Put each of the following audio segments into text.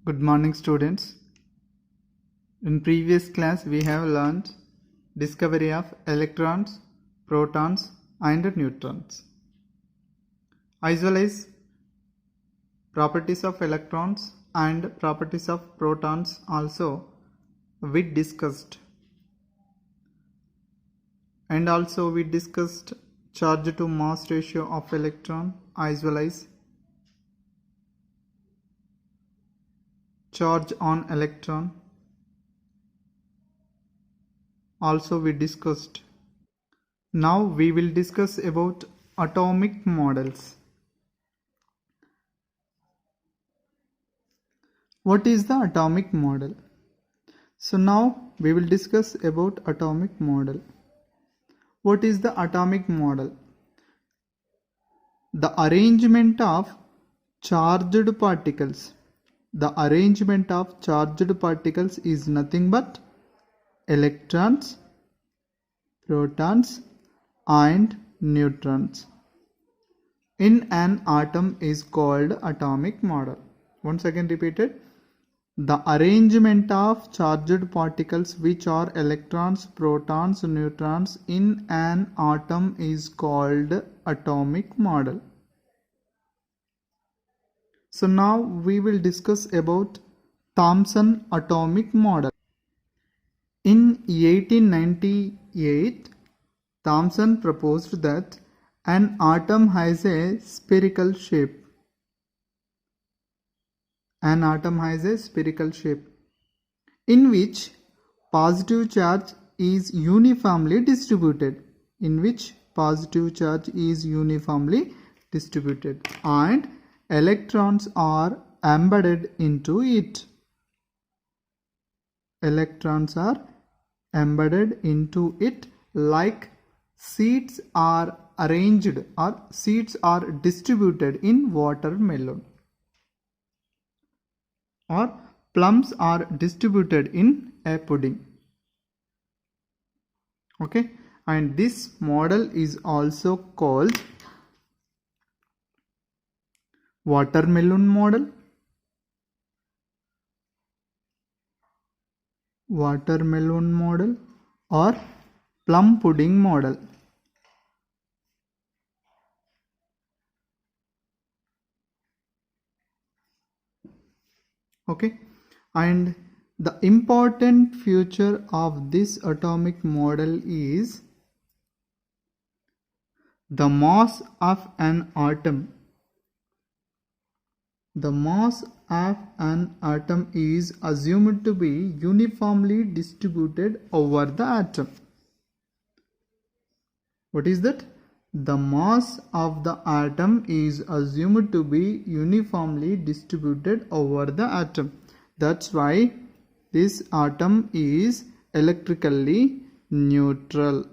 Good morning, students. In previous class we have learned discovery of electrons, protons and neutrons, as well as properties of electrons and properties of protons also we discussed, and also we discussed charge to mass ratio of electron as well as charge on electron also we discussed. Now we will discuss about atomic models. What is the atomic model? So now we will discuss about atomic model. What is the atomic model? The arrangement of charged particles. The arrangement of charged particles is nothing but electrons, protons and neutrons in an atom is called atomic model. Once again repeated. The arrangement of charged particles which are electrons, protons, neutrons in an atom is called atomic model. So now we will discuss about Thomson atomic model. In 1898, Thomson proposed that an atom has a spherical shape. An atom has a spherical shape in which positive charge is uniformly distributed. And electrons are embedded into it. Like seeds are arranged or seeds are distributed in watermelon, or plums are distributed in a pudding. Okay, and this model is also called watermelon model, or plum pudding model. Okay, and the important feature of this atomic model is the mass of an atom. The mass of an atom is assumed to be uniformly distributed over the atom. What is that? The mass of the atom is assumed to be uniformly distributed over the atom. That's why this atom is electrically neutral.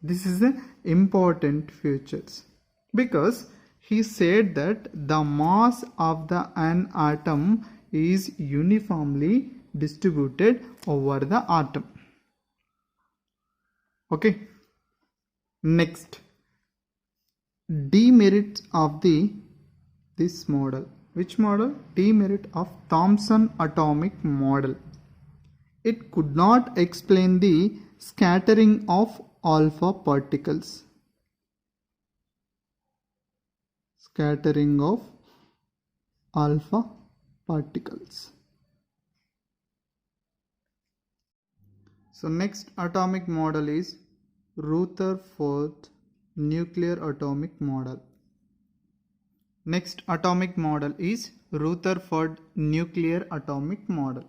This is the important features, because he said that the mass of an atom is uniformly distributed over the atom. Okay. Next, demerits of this model. Which model? Demerit of Thomson atomic model. It could not explain the scattering of alpha particles. So next atomic model is Rutherford nuclear atomic model. Next atomic model is Rutherford nuclear atomic model.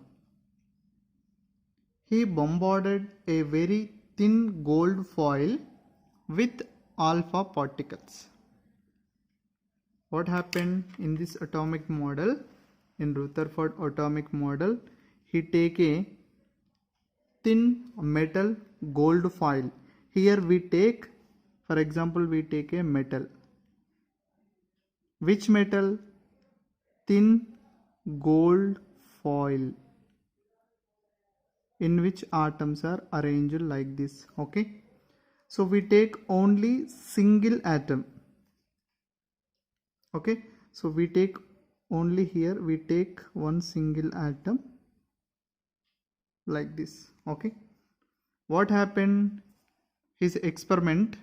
He bombarded a very thin gold foil with alpha particles. What happened in this atomic model? In Rutherford atomic model, he take a thin metal gold foil. Here we take, for example, we take a metal. Which metal? Thin gold foil. in which atoms are arranged like this. Okay, so we take only single atom. Okay, so we take only here, we take one single atom like this. Okay, what happened? His experiment,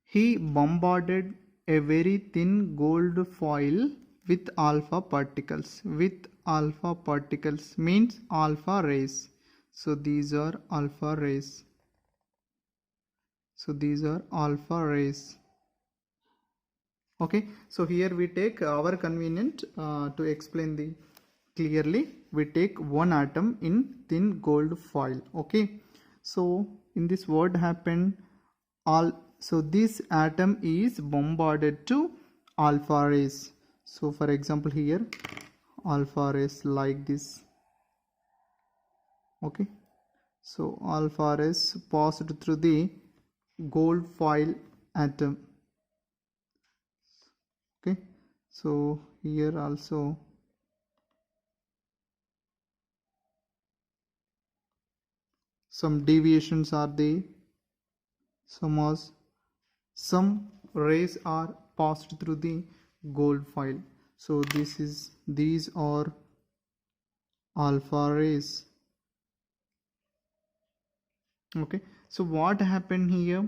he bombarded a very thin gold foil with alpha particles. With alpha particles means alpha rays. So these are alpha rays. So these are alpha rays. Okay, so here we take our convenient to explain the clearly. We take one atom in thin gold foil. Okay, so in this what happened? So this atom is bombarded to alpha rays. So for example here alpha rays like this. Okay, so alpha rays passed through the gold foil atom. Okay, so here also some deviations are there. Some rays are passed through the gold foil. So these are alpha rays. Okay, so what happened here?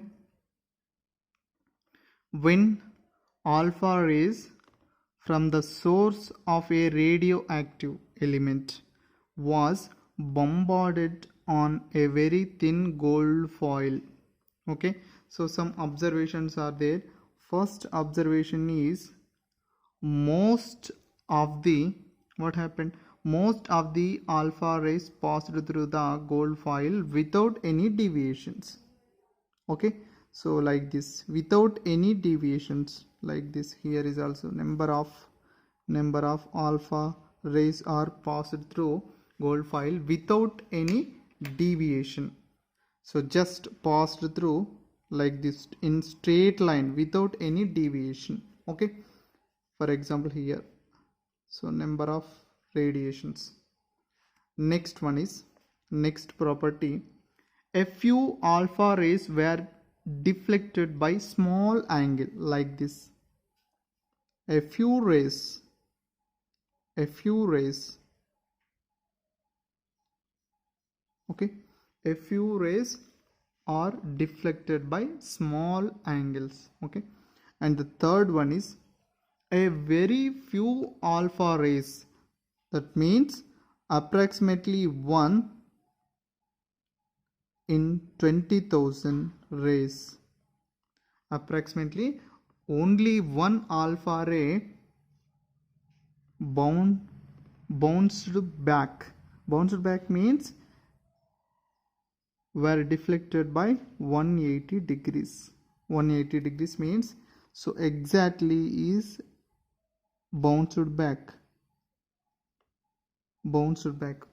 When alpha rays from the source of a radioactive element was bombarded on a very thin gold foil. Okay, so some observations are there. First observation is most of the what happened, most of the alpha rays passed through the gold foil without any deviations. Okay, so like this, without any deviations like this. Here is also number of alpha rays are passed through gold foil without any deviation. So just passed through like this in straight line without any deviation. Okay, for example here, so number of radiations. Next one is, next property, a few alpha rays were deflected by small angle like this. A few rays okay, a few rays are deflected by small angles. Okay, and the third one is a very few alpha rays, that means approximately 1 in 20,000 rays. Approximately only one alpha ray bounced back. Bounced back means were deflected by 180 degrees. 180 degrees means, so exactly is bounced back.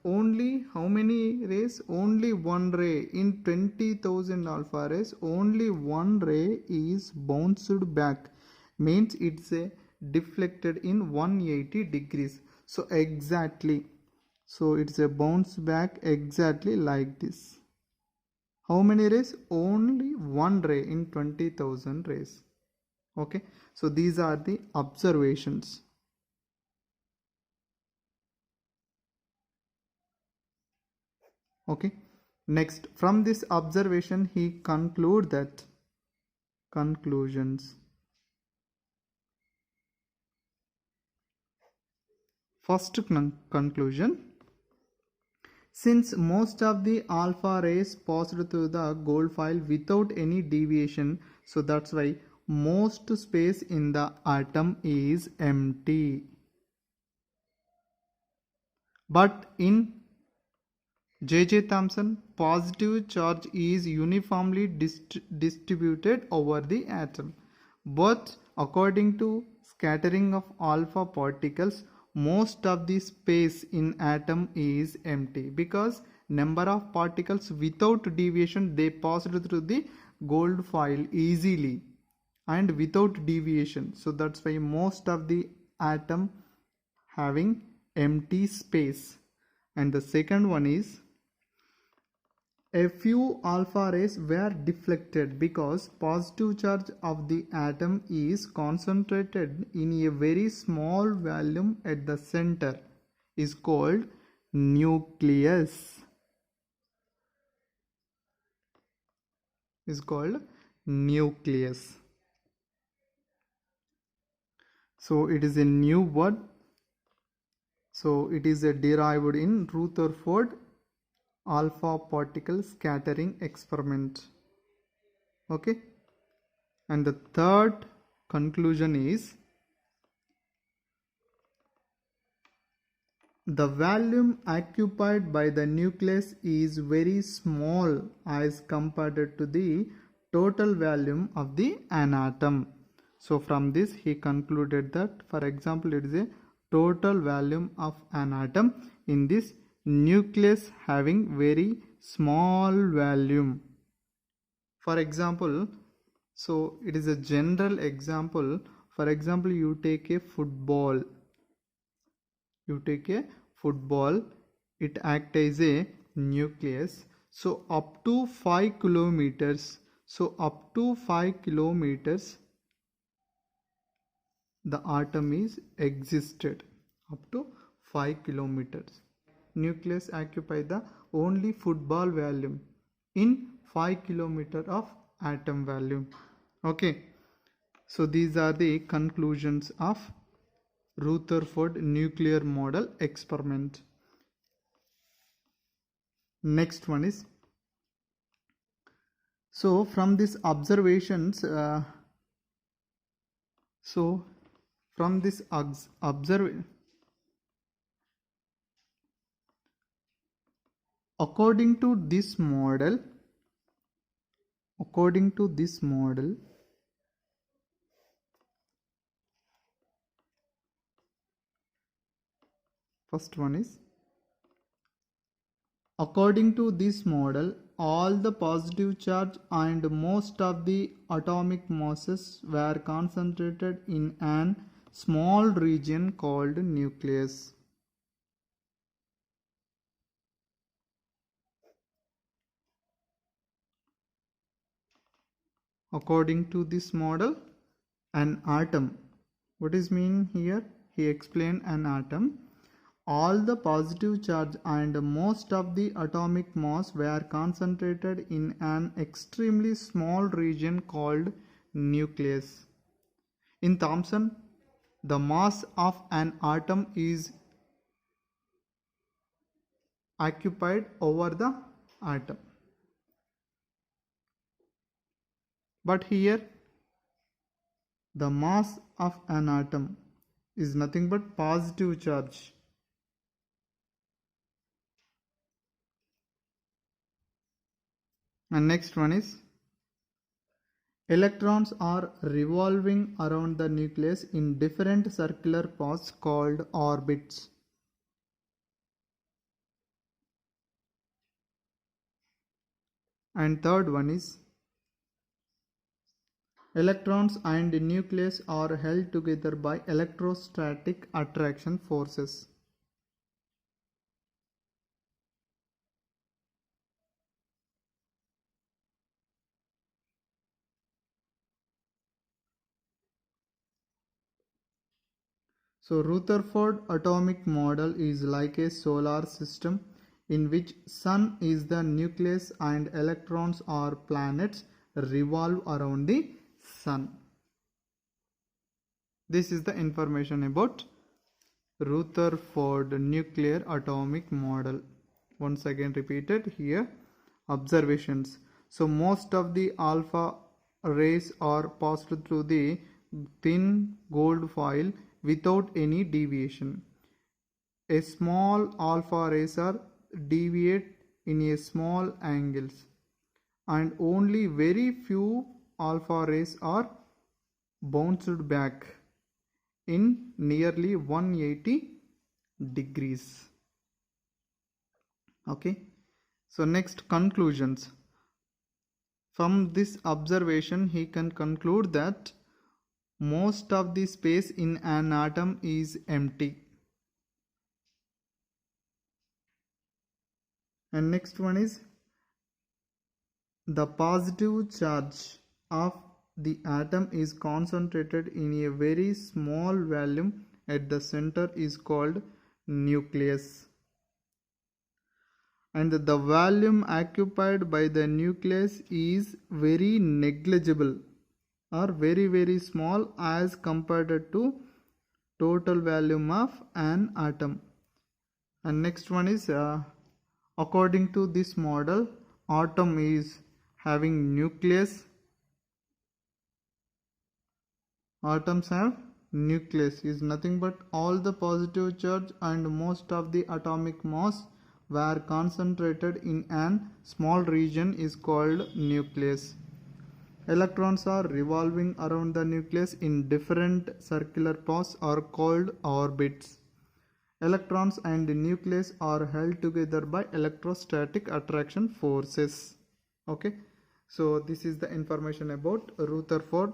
Only how many rays? Only one ray in 20,000 alpha rays. Only one ray is bounced back, means it's a deflected in 180 degrees. So exactly, so it's a bounce back exactly like this. How many rays? Only one ray in 20,000 rays. Okay, so these are the observations. Okay, next, from this observation he conclude that conclusions. First conclusion, since most of the alpha rays passed through the gold foil without any deviation, so that's why most space in the atom is empty. But in J.J. Thomson, positive charge is uniformly distributed over the atom. But according to scattering of alpha particles, most of the space in atom is empty, because number of particles without deviation, they passed through the gold foil easily and without deviation. So that's why most of the atom having empty space. And the second one is a few alpha rays were deflected because positive charge of the atom is concentrated in a very small volume at the center is called nucleus. Is called nucleus. So it is a new word. So it is derived in Rutherford alpha particle scattering experiment. Okay. And the third conclusion is the volume occupied by the nucleus is very small as compared to the total volume of an atom. So from this he concluded that, for example, it is a total volume of an atom in this nucleus having very small volume. For example, so it is a general example. For example, you take a football. It acts as a nucleus. So up to 5 kilometers. The atom is existed up to 5 kilometers. Nucleus occupy the only football volume in 5 kilometer of atom volume. Okay. So these are the conclusions of Rutherford nuclear model experiment. Next one is, so from these observations, according to this model, first one is, according to this model, all the positive charge and most of the atomic masses were concentrated in an small region called nucleus. According to this model, an atom, what is mean here? He explained an atom. All the positive charge and most of the atomic mass were concentrated in an extremely small region called nucleus. In Thomson, the mass of an atom is occupied over the atom. But here, the mass of an atom is nothing but positive charge. And next one is, electrons are revolving around the nucleus in different circular paths called orbits. And third one is, electrons and nucleus are held together by electrostatic attraction forces. So Rutherford atomic model is like a solar system in which sun is the nucleus and electrons or planets revolve around the sun. This is the information about Rutherford nuclear atomic model. Once again repeated here. Observations. So most of the alpha rays are passed through the thin gold foil without any deviation. A small alpha rays are deviate in a small angles, and only very few alpha rays are bounced back in nearly 180 degrees. Okay. So next, conclusions. From this observation, he can conclude that most of the space in an atom is empty. And next one is the positive charge of the atom is concentrated in a very small volume at the center is called nucleus, and the volume occupied by the nucleus is very negligible or very small as compared to total volume of an atom. And next one is according to this model, atom is having nucleus. Atoms have nucleus is nothing but all the positive charge and most of the atomic mass were concentrated in an small region is called nucleus. Electrons are revolving around the nucleus in different circular paths are called orbits. Electrons and the nucleus are held together by electrostatic attraction forces. Okay, so this is the information about Rutherford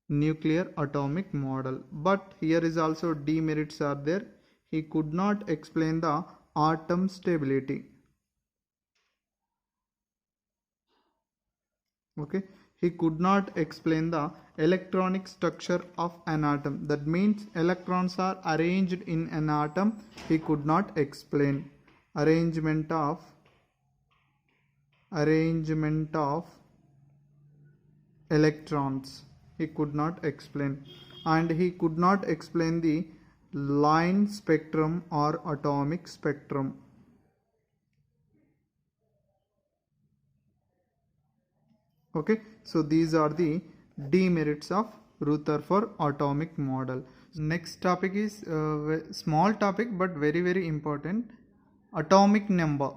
nuclear atomic model. But here is also demerits are there. He could not explain the atom stability. Okay, he could not explain the electronic structure of an atom. That means electrons are arranged in an atom. He could not explain arrangement of electrons. He could not explain, and he could not explain the line spectrum or atomic spectrum. Okay, so these are the demerits of Rutherford atomic model. Next topic is small topic but very important, atomic number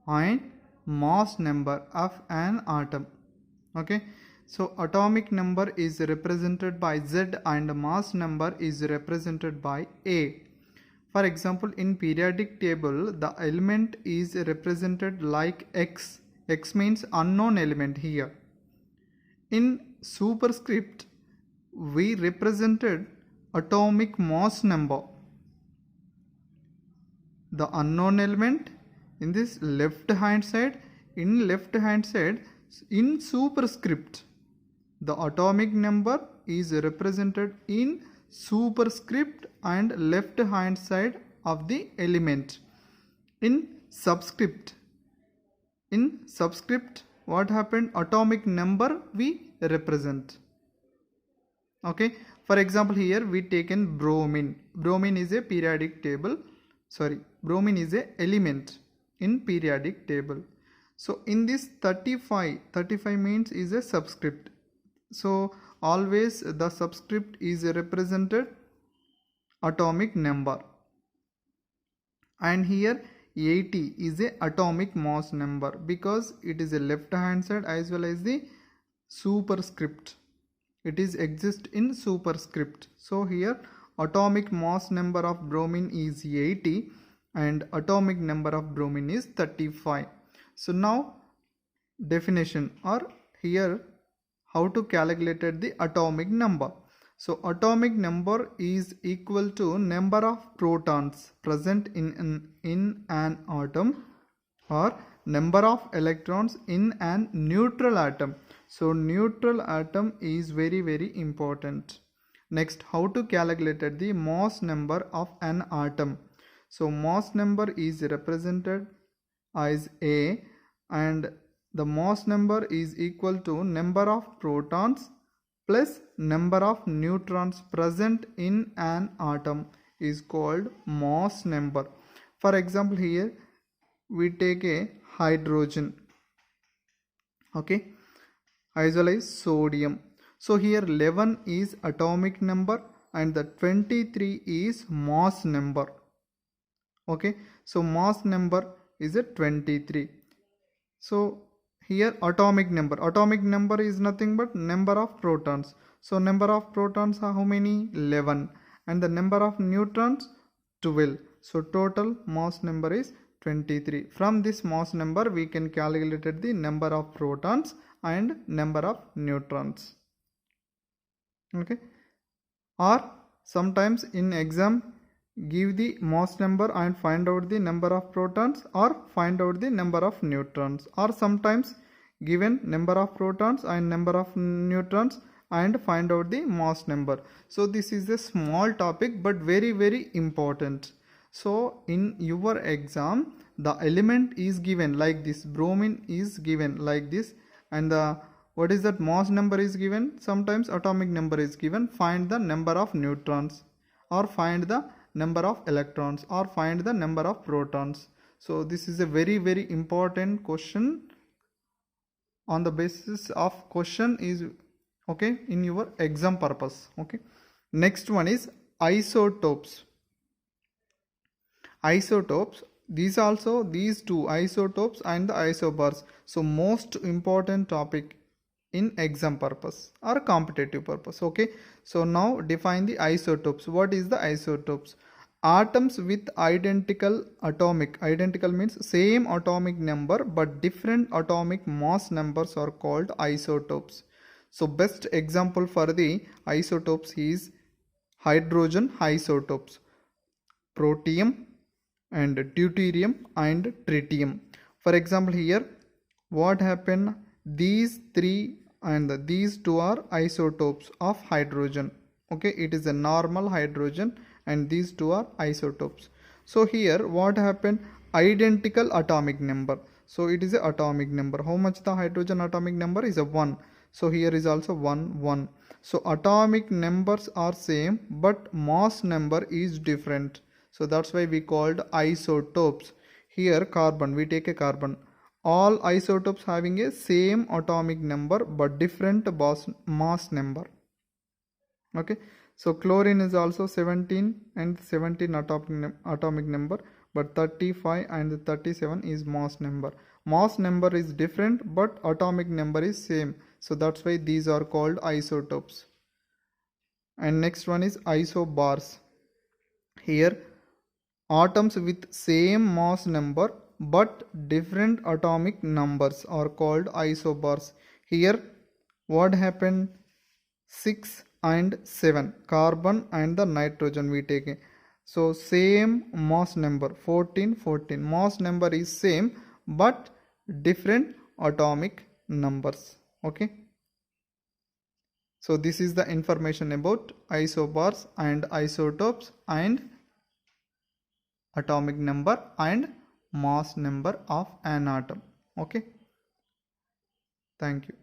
and mass number of an atom. Okay, so atomic number is represented by Z and mass number is represented by A. For example, in periodic table the element is represented like X. X means unknown element here. In superscript we represented atomic mass number. The unknown element in this left hand side, in superscript the atomic number is represented in superscript and left hand side of the element. In subscript what happened, atomic number we represent. Okay, for example here we taken bromine. Bromine is a periodic table, bromine is a element in periodic table. So in this 35 means is a subscript. So always the subscript is represented atomic number, and here 80 is a atomic mass number because it is a left hand side as well as the superscript. It is exist in superscript. So here atomic mass number of bromine is 80 and atomic number of bromine is 35. So now definition, or here how to calculate the atomic number. So atomic number is equal to number of protons present in an atom or number of electrons in an neutral atom. So neutral atom is very important. Next, how to calculate the mass number of an atom. So mass number is represented as A, and the mass number is equal to number of protons plus number of neutrons present in an atom is called mass number. For example, here we take a hydrogen, okay, as well as sodium. So here 11 is atomic number and the 23 is mass number. Okay, so mass number is a 23. So here atomic number is nothing but number of protons. So number of protons are how many? 11, and the number of neutrons 12. So total mass number is 23. From this mass number we can calculate the number of protons and number of neutrons. Okay, or sometimes in exam give the mass number and find out the number of protons, or find out the number of neutrons, or sometimes given number of protons and number of neutrons and find out the mass number. So this is a small topic but very important. So in your exam the element is given like this, bromine is given like this, and the what is that mass number is given, sometimes atomic number is given, find the number of neutrons, or find the number of electrons, or find the number of protons. So this is a very important question. On the basis of question is okay in your exam purpose. Okay, next one is isotopes. Isotopes, these also, these two isotopes and the isobars. So most important topic in exam purpose or competitive purpose. Okay, so now define the isotopes. What is the isotopes? Atoms with identical means same atomic number but different atomic mass numbers are called isotopes. So best example for the isotopes is hydrogen isotopes, protium and deuterium and tritium. For example, here what happened, these three and these two are isotopes of hydrogen. Okay, it is a normal hydrogen and these two are isotopes. So here what happened, identical atomic number. So it is a atomic number. How much the hydrogen atomic number is a 1. So here is also 1. So atomic numbers are same but mass number is different. So that's why we called isotopes. Here carbon, we take a carbon. All isotopes having a same atomic number but different mass number. Okay, so chlorine is also 17 and 17 atomic number, but 35 and 37 is mass number. Mass number is different but atomic number is same. So that's why these are called isotopes. And next one is isobars. Here atoms with same mass number but different atomic numbers are called isobars. Here what happened, 6 and 7, carbon and the nitrogen we take. So same mass number, 14, mass number is same but different atomic numbers. Okay, so this is the information about isobars and isotopes and atomic number and mass number of an atom. Okay, thank you.